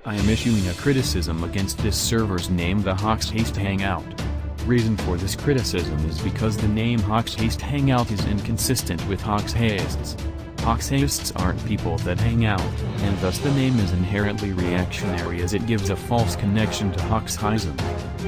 I am issuing a criticism against this server's name, the Hawks Haste Hangout. Reason for this criticism is because the name Hawks Haste Hangout is inconsistent with Hawks Hastes. Hawks Hastes aren't people that hang out, and thus the name is inherently reactionary as it gives a false connection to Hawksism.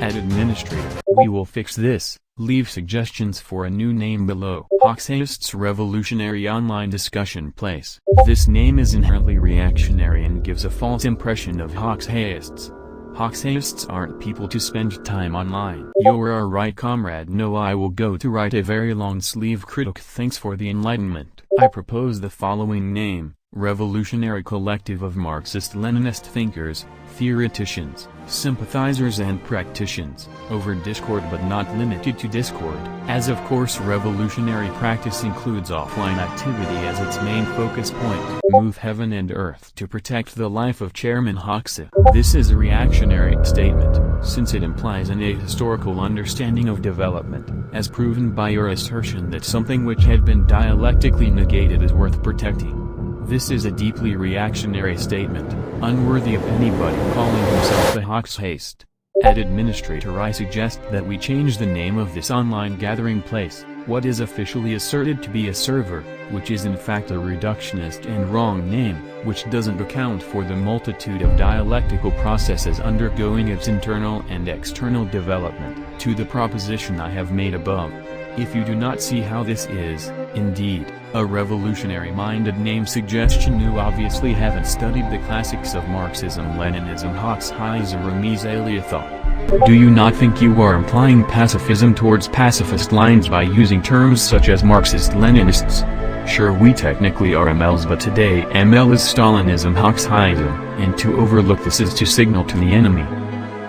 At Administrator, we will fix this. Leave suggestions for a new name below. Hawksistes Revolutionary Online Discussion Place. This name is inherently reactionary and gives a false impression of Hawksistes. Hawksistes aren't people to spend time online. You're right, comrade. No, I will go to write a very long sleeve critic. Thanks for the enlightenment. I propose the following name: Revolutionary Collective of Marxist-Leninist Thinkers, Theoreticians, Sympathizers and Practitioners, over Discord but not limited to Discord, as of course revolutionary practice includes offline activity as its main focus point. Move heaven and earth to protect the life of Chairman Hoxha. This is a reactionary statement, since it implies an ahistorical understanding of development, as proven by your assertion that something which had been dialectically negated is worth protecting. This is a deeply reactionary statement, unworthy of anybody calling himself a Hawks Haste. At Administrator, I suggest that we change the name of this online gathering place, what is officially asserted to be a server, which is in fact a reductionist and wrong name, which doesn't account for the multitude of dialectical processes undergoing its internal and external development, to the proposition I have made above. If you do not see how this is, indeed, a revolutionary-minded name suggestion, you obviously haven't studied the classics of Marxism-Leninism, Hawksism, thought. Do you not think you are implying pacifism towards pacifist lines by using terms such as Marxist-Leninists? Sure, we technically are MLs, but today ML is Stalinism, Hawksism, and to overlook this is to signal to the enemy.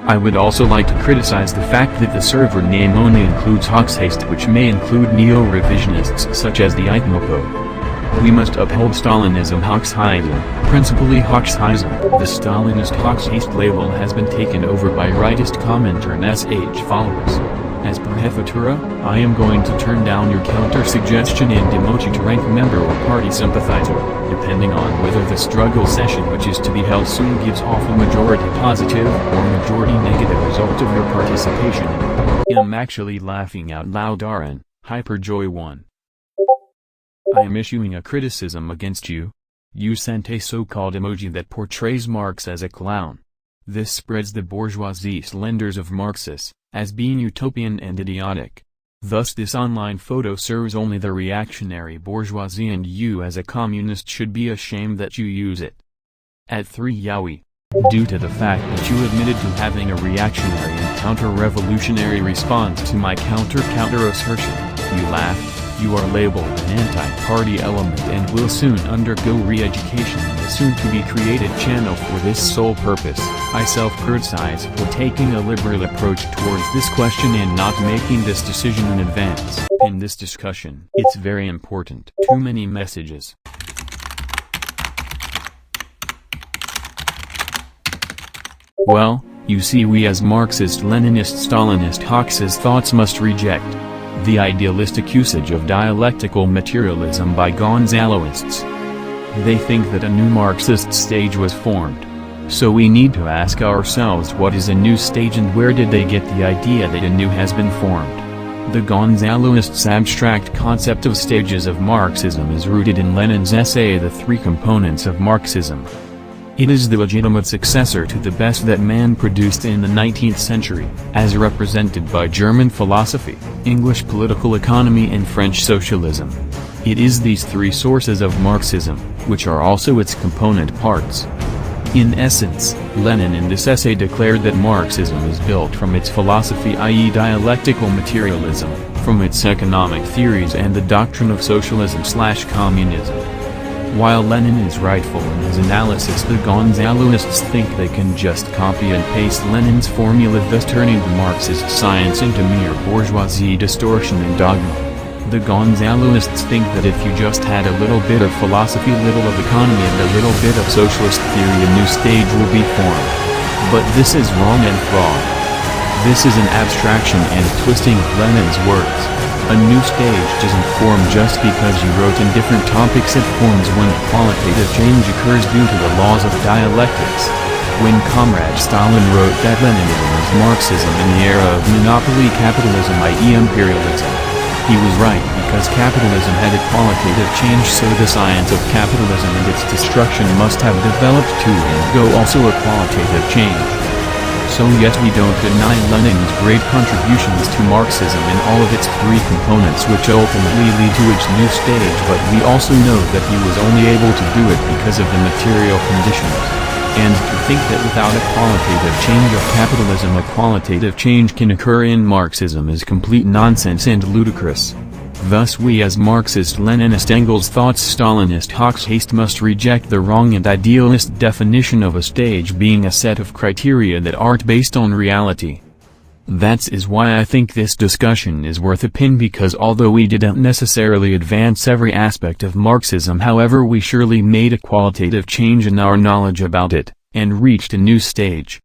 I would also like to criticize the fact that the server name only includes Hawkshaste, which may include neo-revisionists such as the Itnopo. We must uphold Stalinism, Hawksism, principally Hawksism. The Stalinist Hawkshaste label has been taken over by rightist commenter and SH followers. As per Hefatura, I am going to turn down your counter-suggestion and demote you to rank member or party sympathizer, depending on whether the struggle session which is to be held soon gives off a majority positive or majority negative result of your participation. I'm actually laughing out loud. RN, Hyperjoy1. I am issuing a criticism against you. You sent a so-called emoji that portrays Marx as a clown. This spreads the bourgeoisie slenders of Marxists as being utopian and idiotic. Thus this online photo serves only the reactionary bourgeoisie, and you as a communist should be ashamed that you use it. At 3 Yowie. Due to the fact that you admitted to having a reactionary and counter-revolutionary response to my counter assertion, you laughed. You are labeled an anti-party element and will soon undergo re-education in the soon-to-be-created channel for this sole purpose. I self-criticize for taking a liberal approach towards this question and not making this decision in advance. In this discussion, it's very important. Too many messages. Well, you see, we as Marxist, Leninist, Stalinist Hawks's thoughts must reject the idealistic usage of dialectical materialism by Gonzaloists. They think that a new Marxist stage was formed. So we need to ask ourselves, what is a new stage and where did they get the idea that a new has been formed? The Gonzaloists' abstract concept of stages of Marxism is rooted in Lenin's essay The Three Components of Marxism. It is the legitimate successor to the best that man produced in the 19th century, as represented by German philosophy, English political economy and French socialism. It is these three sources of Marxism, which are also its component parts. In essence, Lenin in this essay declared that Marxism is built from its philosophy, i.e. dialectical materialism, from its economic theories and the doctrine of socialism/communism. While Lenin is rightful in his analysis, the Gonzaloists think they can just copy and paste Lenin's formula, thus turning the Marxist science into mere bourgeoisie distortion and dogma. The Gonzaloists think that if you just had a little bit of philosophy, little of economy and a little bit of socialist theory, a new stage will be formed. But this is wrong and flawed. This is an abstraction and twisting of Lenin's words. A new stage doesn't form just because you wrote in different topics. It forms when qualitative change occurs due to the laws of dialectics. When Comrade Stalin wrote that Leninism is Marxism in the era of monopoly capitalism, i.e. imperialism, he was right, because capitalism had a qualitative change, so the science of capitalism and its destruction must have developed to undergo also a qualitative change. So yes, we don't deny Lenin's great contributions to Marxism in all of its three components which ultimately lead to its new stage, but we also know that he was only able to do it because of the material conditions. And to think that without a qualitative change of capitalism a qualitative change can occur in Marxism is complete nonsense and ludicrous. Thus we as Marxist-Leninist Engels thoughts Stalinist Hox haste must reject the wrong and idealist definition of a stage being a set of criteria that aren't based on reality. That is why I think this discussion is worth a pin, because although we didn't necessarily advance every aspect of Marxism, however we surely made a qualitative change in our knowledge about it, and reached a new stage.